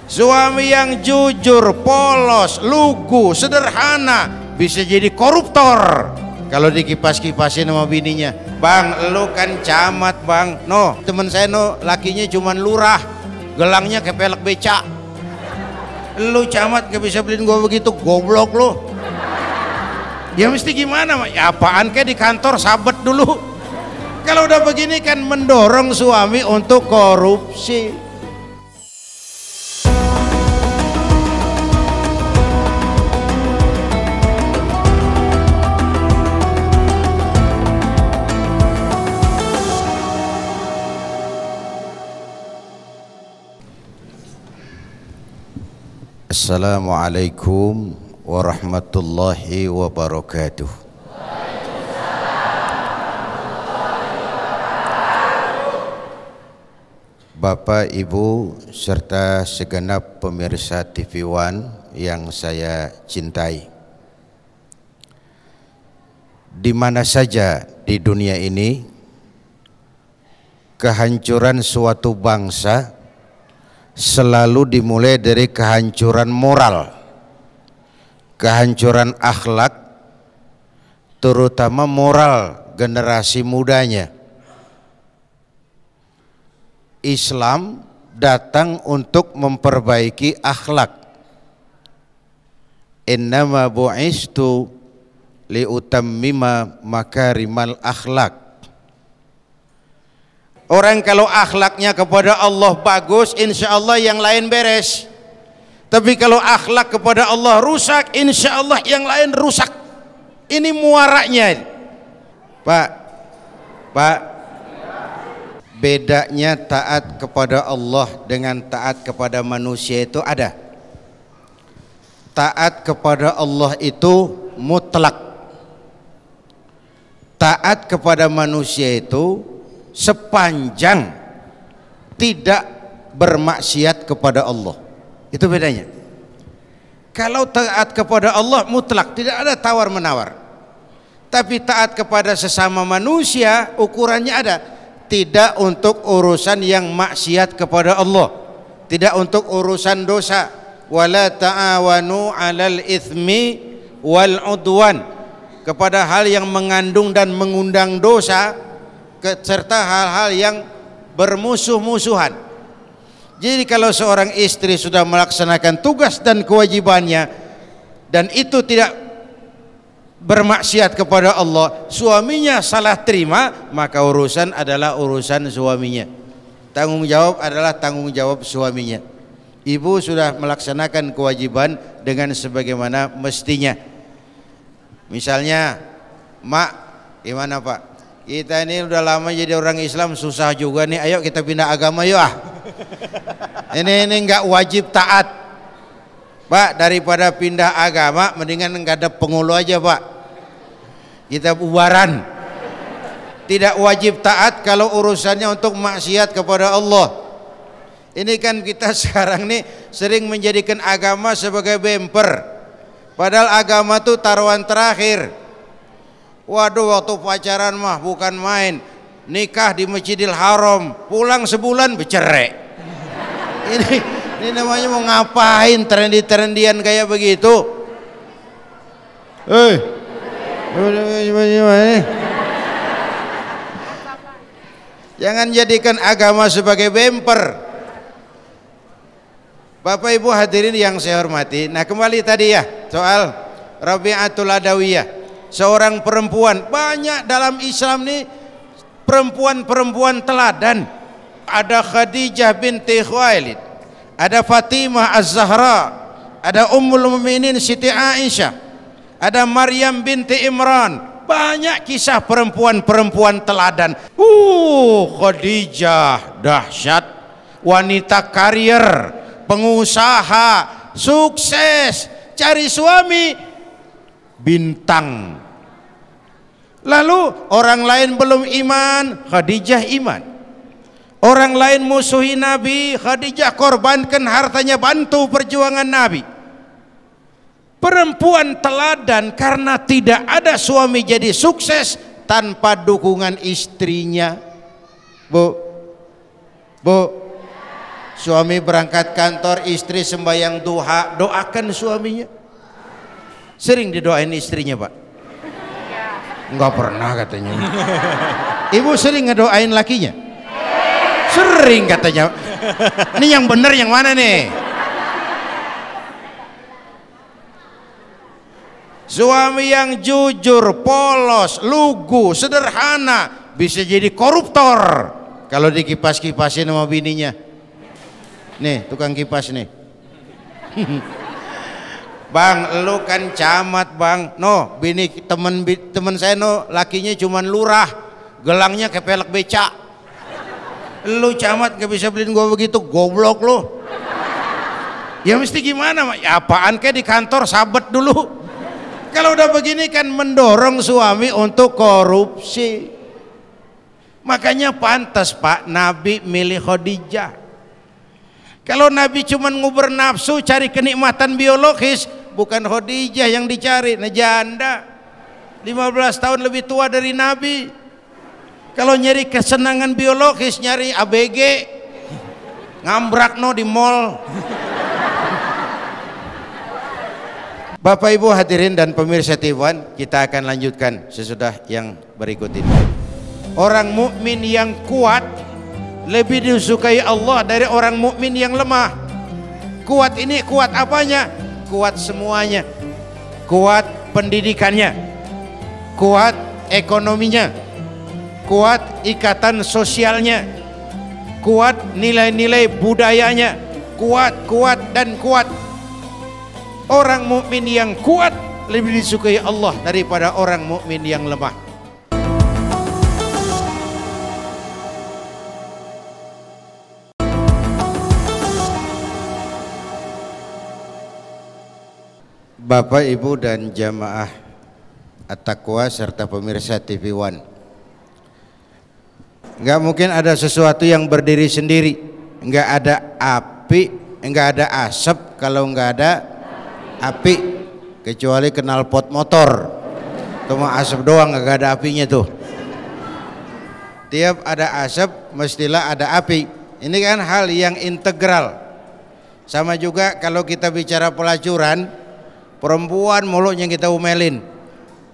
Suami yang jujur, polos, lugu, sederhana bisa jadi koruptor kalau dikipas-kipasin sama bininya. Bang, lu kan camat bang. No, temen saya no, lakinya cuman lurah, gelangnya kayak pelek beca. Lu camat gak bisa beliin gua begitu, goblok lu. Ya mesti gimana? Ya apaan kayak di kantor sabet dulu. Kalau udah begini kan mendorong suami untuk korupsi. Assalamualaikum warahmatullahi wabarakatuh. Bapak, Ibu, serta segenap pemirsa TV One yang saya cintai. Di mana saja di dunia ini, kehancuran suatu bangsa selalu dimulai dari kehancuran moral, kehancuran akhlak, terutama moral generasi mudanya. Islam datang untuk memperbaiki akhlak. Innama bu'istu liutammima makarimal akhlak. Orang kalau akhlaknya kepada Allah bagus, insya Allah yang lain beres. Tapi kalau akhlak kepada Allah rusak, insya Allah yang lain rusak. Ini muaranya. Pak, bedanya taat kepada Allah dengan taat kepada manusia itu ada. Taat kepada Allah itu mutlak. Taat kepada manusia itu sepanjang tidak bermaksiat kepada Allah. Itu bedanya. Kalau taat kepada Allah mutlak, tidak ada tawar-menawar. Tapi taat kepada sesama manusia ukurannya ada. Tidak untuk urusan yang maksiat kepada Allah, tidak untuk urusan dosa. Wala ta'awanu 'alal itsmi wal 'udwan, kepada hal yang mengandung dan mengundang dosa serta hal-hal yang bermusuh-musuhan. Jadi kalau seorang istri sudah melaksanakan tugas dan kewajibannya dan itu tidak bermaksiat kepada Allah, suaminya salah terima, maka urusan adalah urusan suaminya. Tanggung jawab adalah tanggung jawab suaminya. Ibu sudah melaksanakan kewajiban dengan sebagaimana mestinya. Misalnya, Mak, gimana Pak? Kita ini udah lama jadi orang Islam, susah juga nih. Ayo kita pindah agama yuk ah. Ini nggak wajib taat, Pak. Daripada pindah agama, mendingan nggak ada penghulu aja Pak. Kita bubaran. Tidak wajib taat kalau urusannya untuk maksiat kepada Allah. Ini kan kita sekarang nih sering menjadikan agama sebagai bemper. Padahal agama tuh taruhan terakhir. Waduh, waktu pacaran mah bukan main, nikah di Masjidil Haram, pulang sebulan bercerai. Ini namanya mau ngapain trendi-trendian kayak begitu? Jangan jadikan agama sebagai bemper. Bapak Ibu hadirin yang saya hormati. Nah, kembali tadi ya soal Rabi'atul Adawiyah. Seorang perempuan, banyak dalam Islam nih perempuan-perempuan teladan. Ada Khadijah binti Khuwailid, ada Fatimah Az-Zahra, ada Ummul Mukminin Siti Aisyah, ada Maryam binti Imran. Banyak kisah perempuan-perempuan teladan. Khadijah dahsyat, wanita karier, pengusaha, sukses, cari suami bintang. Lalu orang lain belum iman, Khadijah iman. Orang lain musuhi Nabi, Khadijah korbankan hartanya bantu perjuangan Nabi. Perempuan teladan karena tidak ada suami jadi sukses tanpa dukungan istrinya. Bu, Suami berangkat kantor, istri sembahyang duha, doakan suaminya. Sering didoain istrinya, Pak? Enggak pernah katanya. Ibu sering ngedoain lakinya? Sering katanya. Ini yang benar yang mana nih? Suami yang jujur, polos, lugu, sederhana bisa jadi koruptor kalau dikipas-kipasin sama bininya. Nih tukang kipas nih. Bang, lu kan camat bang. No, bini temen saya no, lakinya cuman lurah, gelangnya kayak pelek beca. Lu camat gak bisa beliin gua begitu, goblok lu. Ya mesti gimana? Ya apaan kayak di kantor sabet dulu. Kalau udah begini kan mendorong suami untuk korupsi. Makanya pantas Pak Nabi milih Khadijah. Kalau Nabi cuma nguber nafsu cari kenikmatan biologis, bukan Khadijah yang dicari, nah janda 15 tahun lebih tua dari Nabi. Kalau nyari kesenangan biologis nyari ABG, ngambrak no di mall. Bapak Ibu hadirin dan pemirsa TV1, kita akan lanjutkan sesudah yang berikut ini. Orang mukmin yang kuat lebih disukai Allah dari orang mukmin yang lemah. Kuat ini kuat apanya? Kuat semuanya. Kuat pendidikannya, kuat ekonominya, kuat ikatan sosialnya, kuat nilai-nilai budayanya, kuat dan kuat. Orang mukmin yang kuat lebih disukai Allah daripada orang mukmin yang lemah. Bapak, Ibu dan jamaah At-Taqwa serta pemirsa TV1, nggak mungkin ada sesuatu yang berdiri sendiri. Nggak ada api, nggak ada asap kalau nggak ada api, kecuali knalpot motor, cuma asap doang, nggak ada apinya tuh. Tiap ada asap mestilah ada api. Ini kan hal yang integral. Sama juga kalau kita bicara pelacuran, perempuan mulutnya kita umelin,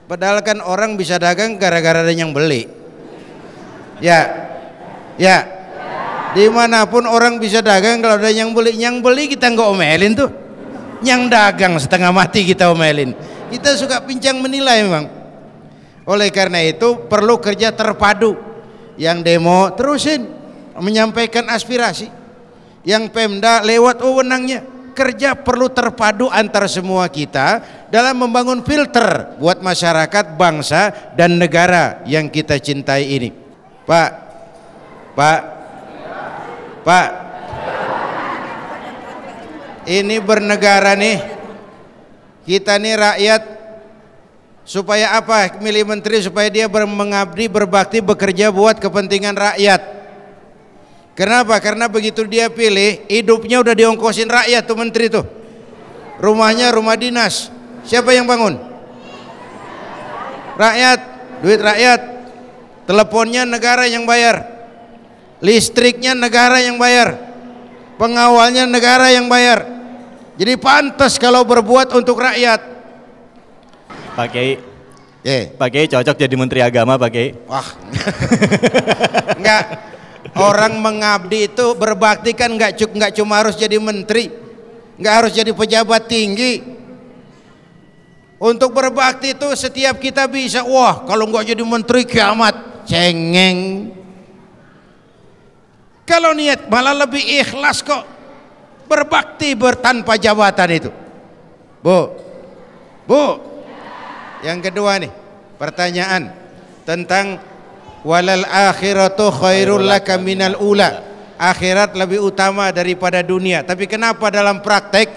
padahal kan orang bisa dagang gara-gara ada yang beli. Ya dimanapun orang bisa dagang kalau ada yang beli kita nggak omelin tuh. Yang dagang setengah mati kita omelin. Kita suka pincang menilai memang. Oleh karena itu perlu kerja terpadu. Yang demo terusin menyampaikan aspirasi, yang Pemda lewat wewenangnya. Kerja perlu terpadu antar semua kita dalam membangun filter buat masyarakat, bangsa dan negara yang kita cintai ini. Pak ini bernegara nih, kita nih rakyat, supaya apa milih menteri? Supaya dia mengabdi, berbakti, bekerja buat kepentingan rakyat. Kenapa? Karena begitu dia pilih, hidupnya udah diongkosin rakyat tuh menteri tuh. Rumahnya rumah dinas, siapa yang bangun? Rakyat, duit rakyat. Teleponnya negara yang bayar, listriknya negara yang bayar, pengawalnya negara yang bayar. Jadi pantas kalau berbuat untuk rakyat. Pak Kiai, Pak Kiai cocok jadi menteri agama Pak Kiai. Wah, enggak. Orang mengabdi itu berbakti kan enggak cuma harus jadi menteri, enggak harus jadi pejabat tinggi. Untuk berbakti itu setiap kita bisa. Wah, kalau enggak jadi menteri kiamat, cengeng. Kalau niat malah lebih ikhlas kok. Berbakti tanpa jabatan itu. Bu, yang kedua nih pertanyaan tentang walal akhiratu khairul laka minal ula. Akhirat lebih utama daripada dunia. Tapi kenapa dalam praktek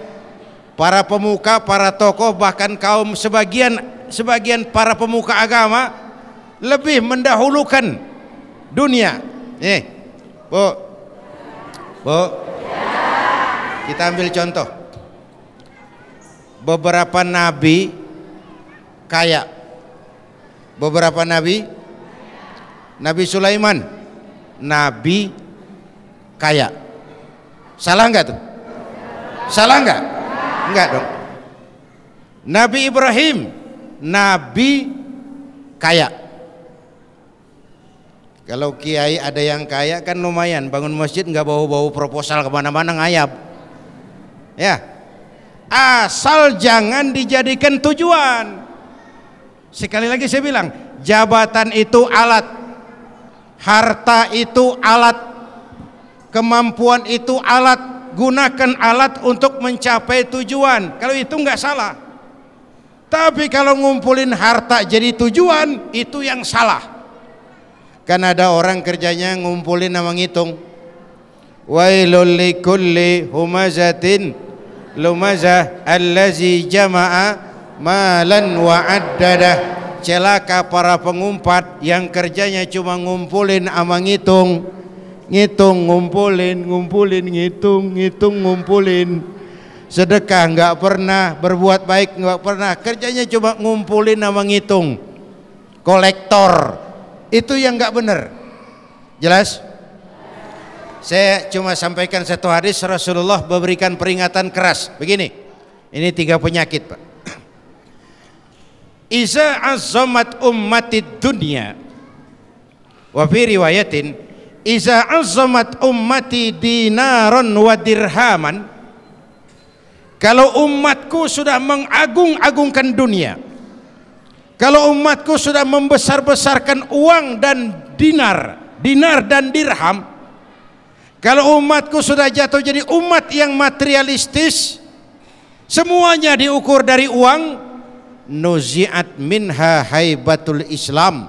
para pemuka, para tokoh, bahkan kaum sebagian para pemuka agama lebih mendahulukan dunia? Nih, Bu, kita ambil contoh. Beberapa nabi kaya. Beberapa nabi, Nabi Sulaiman, nabi kaya. Salah enggak tuh? Salah enggak? Enggak dong. Nabi Ibrahim, nabi kaya. Kalau kiai ada yang kaya kan lumayan, bangun masjid nggak bau-bau proposal kemana-mana ngayap. Ya, asal jangan dijadikan tujuan. Sekali lagi saya bilang, jabatan itu alat, harta itu alat, kemampuan itu alat. Gunakan alat untuk mencapai tujuan. Kalau itu nggak salah. Tapi kalau ngumpulin harta jadi tujuan, itu yang salah. Kan ada orang kerjanya ngumpulin sama ngitung. Wailul likulli humazatin lumazah allazi jama'a malan wa addadah. Celaka para pengumpat yang kerjanya cuma ngumpulin sama ngitung. Ngitung, ngumpulin, ngitung, ngumpulin. Sedekah nggak pernah, berbuat baik nggak pernah, kerjanya cuma ngumpulin sama ngitung. Kolektor. Itu yang nggak benar. Jelas? Saya cuma sampaikan satu hadis Rasulullah memberikan peringatan keras. Begini, ini 3 penyakit, Pak. Iza azzamat ummatid dunya. Wa fi riwayatin iza azzamat ummati dinaron wa dirhaman. Kalau umatku sudah mengagung-agungkan dunia, kalau umatku sudah membesar-besarkan uang dan dinar dan dirham, kalau umatku sudah jatuh jadi umat yang materialistis, semuanya diukur dari uang, nuzi'at minha haibatul Islam,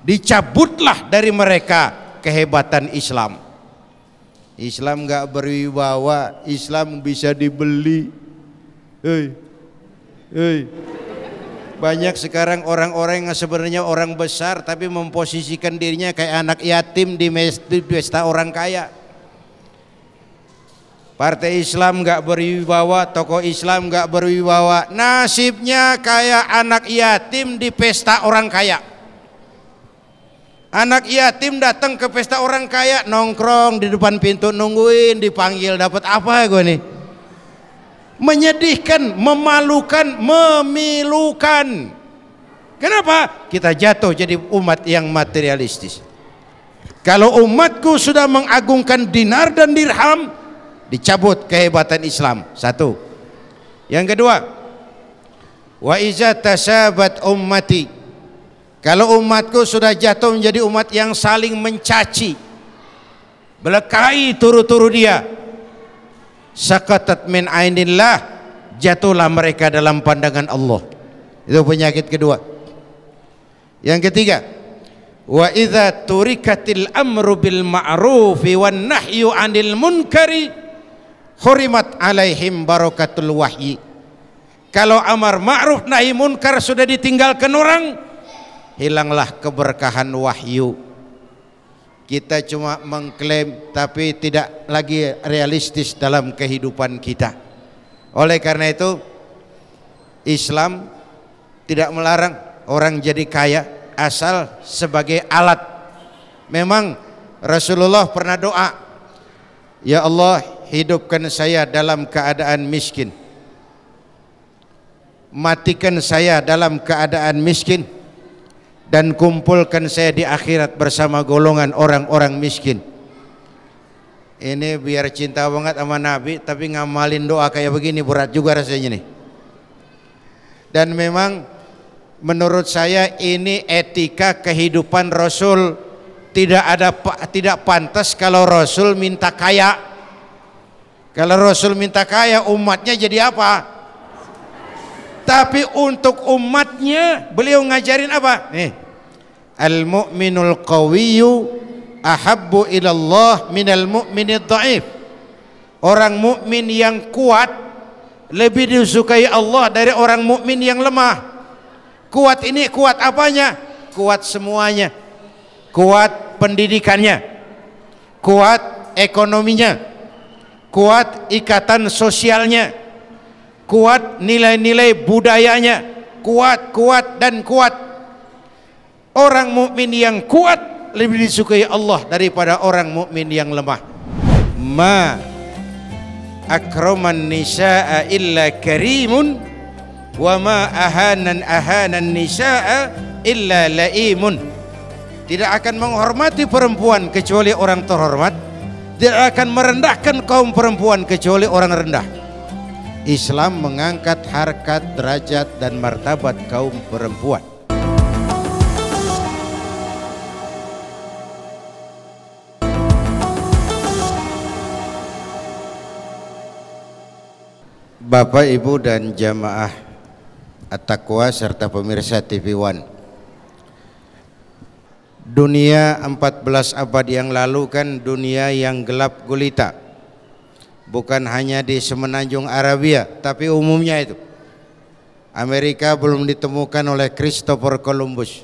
dicabutlah dari mereka kehebatan Islam. Islam nggak berwibawa, Islam bisa dibeli. Banyak sekarang orang-orang yang sebenarnya orang besar tapi memposisikan dirinya kayak anak yatim di pesta orang kaya. Partai Islam nggak berwibawa, tokoh Islam nggak berwibawa, nasibnya kayak anak yatim di pesta orang kaya. Anak yatim datang ke pesta orang kaya, nongkrong di depan pintu nungguin dipanggil, dapat apa gue nih? Menyedihkan, memalukan, memilukan. Kenapa? Kita jatuh jadi umat yang materialistis. Kalau umatku sudah mengagungkan dinar dan dirham, dicabut kehebatan Islam. Satu. Yang kedua, wa iza tasabat ummati. Kalau umatku sudah jatuh menjadi umat yang saling mencaci, belekai turu-turu dia, sakatat min ainillah, jatuhlah mereka dalam pandangan Allah. Itu penyakit kedua. Yang ketiga, wa idza turikatil amru bil ma'rufi wan nahyu 'anil munkari hurimat alaihim barakatul wahyi. Kalau amar ma'ruf nahi munkar sudah ditinggalkan orang, hilanglah keberkahan wahyu. Kita cuma mengklaim tapi tidak lagi realistis dalam kehidupan kita. Oleh karena itu, Islam tidak melarang orang jadi kaya asal sebagai alat. Memang Rasulullah pernah doa, ya Allah, hidupkan saya dalam keadaan miskin, matikan saya dalam keadaan miskin, dan kumpulkan saya di akhirat bersama golongan orang-orang miskin. Ini biar cinta banget sama Nabi tapi ngamalin doa kayak begini berat juga rasanya nih. Dan memang menurut saya ini etika kehidupan Rasul. Tidak pantas kalau Rasul minta kaya. Kalau Rasul minta kaya, umatnya jadi apa? Tapi untuk umatnya beliau ngajarin apa? Nih, al-mu'minul qawiyyu ahabbu ilallah minal mu'minid dha'if. Orang mukmin yang kuat lebih disukai Allah dari orang mukmin yang lemah. Kuat ini kuat apanya? Kuat semuanya. Kuat pendidikannya, kuat ekonominya, kuat ikatan sosialnya, kuat nilai-nilai budayanya, kuat dan kuat. Orang mukmin yang kuat lebih disukai Allah daripada orang mukmin yang lemah. Ma akraman nisaa illa karimun wa ma ahanan nisaa illa laimun. Tidak akan menghormati perempuan kecuali orang terhormat, tidak akan merendahkan kaum perempuan kecuali orang rendah. Islam mengangkat harkat, derajat dan martabat kaum perempuan. Bapak, Ibu dan jamaah At-Taqwa serta pemirsa TV One. Dunia 14 abad yang lalu kan dunia yang gelap gulita. Bukan hanya di semenanjung Arabia, tapi umumnya itu. Amerika belum ditemukan oleh Christopher Columbus.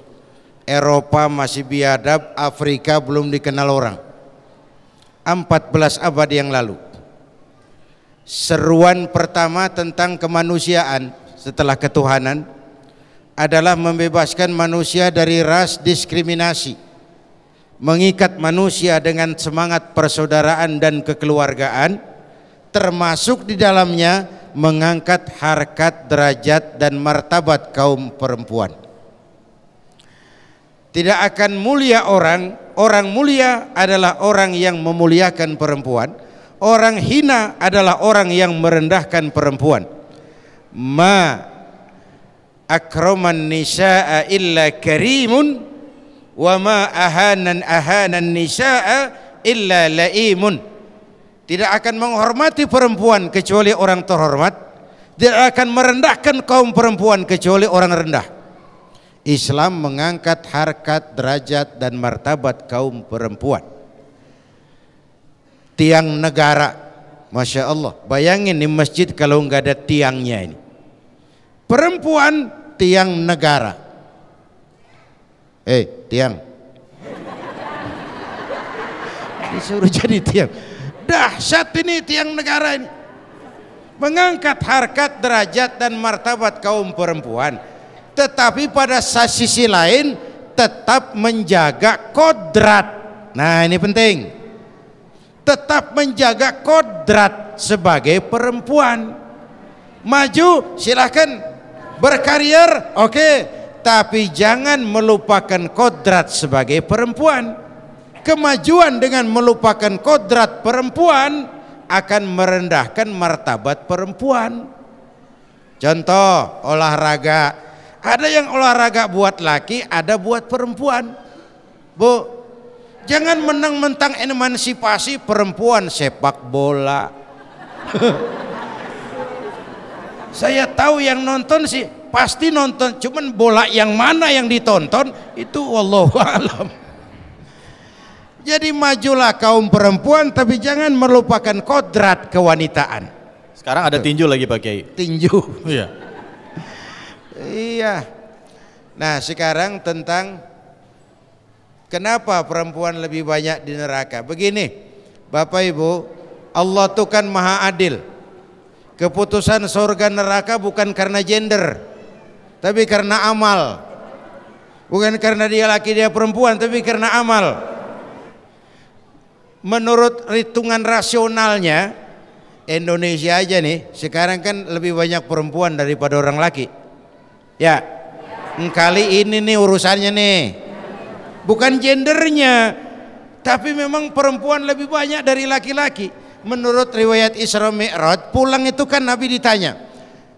Eropa masih biadab, Afrika belum dikenal orang. 14 abad yang lalu. Seruan pertama tentang kemanusiaan setelah ketuhanan adalah membebaskan manusia dari ras diskriminasi, mengikat manusia dengan semangat persaudaraan dan kekeluargaan, termasuk di dalamnya mengangkat harkat, derajat dan martabat kaum perempuan. Tidak akan mulia orang mulia adalah orang yang memuliakan perempuan. Orang hina adalah orang yang merendahkan perempuan. Ma akraman nisaa illa karimun wa ma ahanan nisaa illa laimun. Tidak akan menghormati perempuan kecuali orang terhormat, tidak akan merendahkan kaum perempuan kecuali orang rendah. Islam mengangkat harkat, derajat dan martabat kaum perempuan. Tiang negara, Masya Allah, bayangin di masjid kalau nggak ada tiangnya ini. Perempuan tiang negara. Tiang disuruh jadi tiang. Dahsyat ini tiang negara ini, mengangkat harkat, derajat dan martabat kaum perempuan, tetapi pada sisi lain tetap menjaga kodrat. Nah ini penting, tetap menjaga kodrat sebagai perempuan. Maju silahkan, berkarir oke, tapi jangan melupakan kodrat sebagai perempuan. Kemajuan dengan melupakan kodrat perempuan akan merendahkan martabat perempuan. Contoh olahraga, ada yang olahraga buat laki, ada buat perempuan. Bu, jangan mentang-mentang emansipasi perempuan sepak bola. Saya tahu yang nonton sih pasti nonton, cuman bola yang mana yang ditonton itu wallahu alam. Jadi majulah kaum perempuan, tapi jangan melupakan kodrat kewanitaan. Sekarang ada tinju lagi Pak Kiai. Tinju. Iya. Iya. Nah sekarang tentang kenapa perempuan lebih banyak di neraka. Begini Bapak Ibu, Allah itu kan maha adil. Keputusan surga neraka bukan karena gender, tapi karena amal. Bukan karena dia laki dia perempuan, tapi karena amal. Menurut hitungan rasionalnya Indonesia aja nih sekarang kan lebih banyak perempuan daripada orang laki. Ya, kali ini nih urusannya nih bukan gendernya, tapi memang perempuan lebih banyak dari laki-laki. Menurut riwayat Isra Mi'raj, pulang itu kan Nabi ditanya,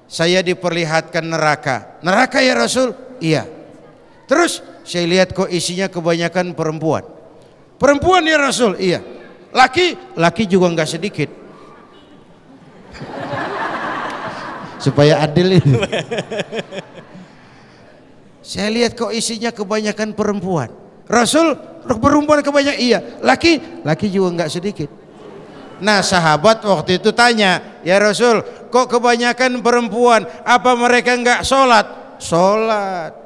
saya diperlihatkan neraka. Neraka ya Rasul? Iya. Terus saya lihat kok isinya kebanyakan perempuan. Perempuan ya Rasul? Iya. Laki juga nggak sedikit. Supaya adil ini. Saya lihat kok isinya kebanyakan perempuan. Rasul, perempuan kebanyakan? Iya. Laki juga nggak sedikit. Nah sahabat waktu itu tanya, ya Rasul, kok kebanyakan perempuan? Apa mereka nggak sholat? Sholat.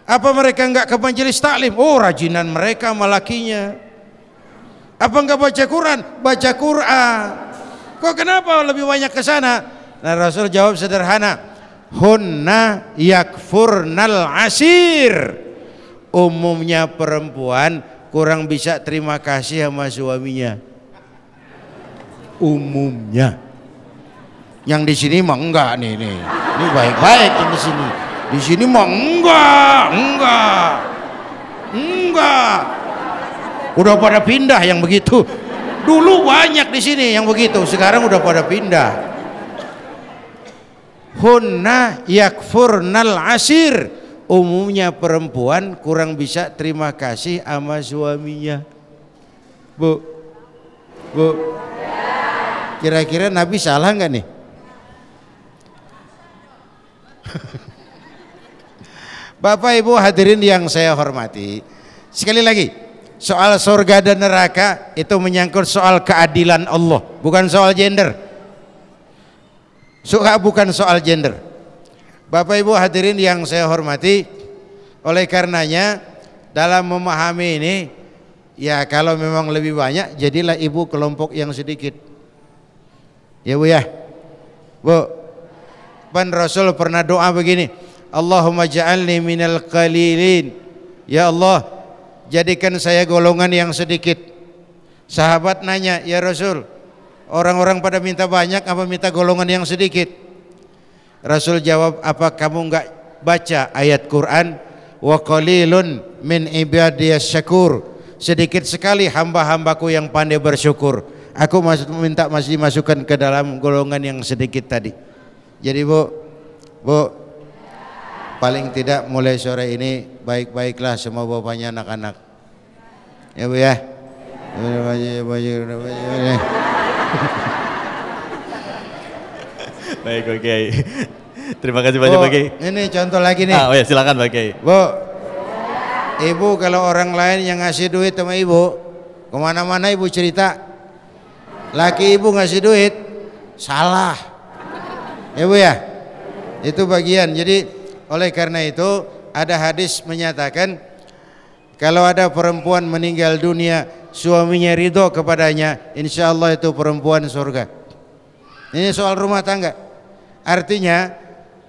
Apa mereka nggak ke majelis taklim? Oh rajinan mereka sama lakinya. Apa nggak baca Quran? Baca Quran. Kok kenapa lebih banyak ke sana? Nah Rasul jawab sederhana, hunna yakfurnal asir. Umumnya perempuan kurang bisa terima kasih sama suaminya. umumnya. Yang di sini mah enggak nih. Ini baik-baik yang di sini. Di sini mah enggak. Udah pada pindah yang begitu. Dulu banyak di sini yang begitu, sekarang udah pada pindah. Hunna yakfurnal asir. Umumnya perempuan kurang bisa terima kasih sama suaminya. Bu, kira-kira Nabi salah nggak nih? Bapak Ibu hadirin yang saya hormati, sekali lagi, soal surga dan neraka itu menyangkut soal keadilan Allah, bukan soal gender. Bukan soal gender. Bapak Ibu hadirin yang saya hormati, oleh karenanya dalam memahami ini, ya kalau memang lebih banyak, jadilah ibu kelompok yang sedikit. Ya Bu ya. Bu, Pan Rasul pernah doa begini, Allahumma ja'alni minal qalilin. Ya Allah, jadikan saya golongan yang sedikit. Sahabat nanya, ya Rasul, orang-orang pada minta banyak apa minta golongan yang sedikit? Rasul jawab, apa kamu enggak baca ayat Quran, wa qalilun min ibadiyas syakur, sedikit sekali hamba-hambaku yang pandai bersyukur. Aku minta masih masukkan ke dalam golongan yang sedikit tadi. Jadi Bu, paling tidak mulai sore ini baik-baiklah semua bapaknya anak-anak. Ya Bu ya. Baik Pak Kiai. Terima kasih banyak Pak Kiai. Ini contoh lagi nih. Oh ya silakan Pak Kiai. Bu, ibu kalau orang lain yang ngasih duit sama ibu, kemana-mana ibu cerita, laki ibu ngasih duit, salah. Ya Bu ya. Itu bagian. Jadi oleh karena itu ada hadis menyatakan kalau ada perempuan meninggal dunia suaminya ridho kepadanya, insya Allah itu perempuan surga. Ini soal rumah tangga. Artinya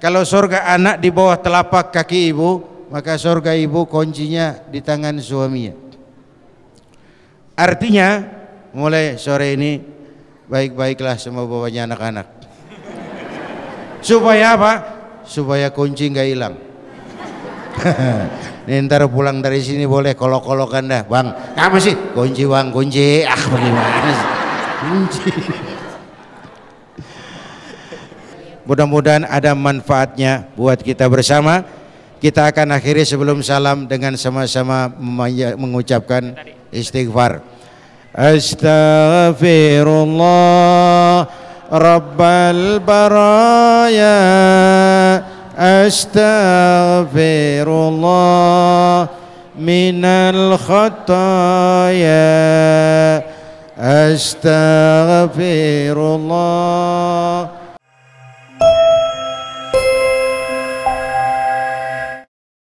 kalau surga anak di bawah telapak kaki ibu, maka surga ibu kuncinya di tangan suaminya. Artinya mulai sore ini baik-baiklah semua bapaknya anak-anak. Supaya apa? Supaya kunci nggak hilang. Nih ntar pulang dari sini boleh kolok-kolokan dah, Bang. Apa sih? Kunci Bang, kunci. Ah bagaimana sih? Kunci. Mudah-mudahan ada manfaatnya buat kita bersama. Kita akan akhiri sebelum salam dengan sama-sama mengucapkan istighfar. Astaghfirullah Rabbal baraya, astaghfirullah minal khataya, astaghfirullah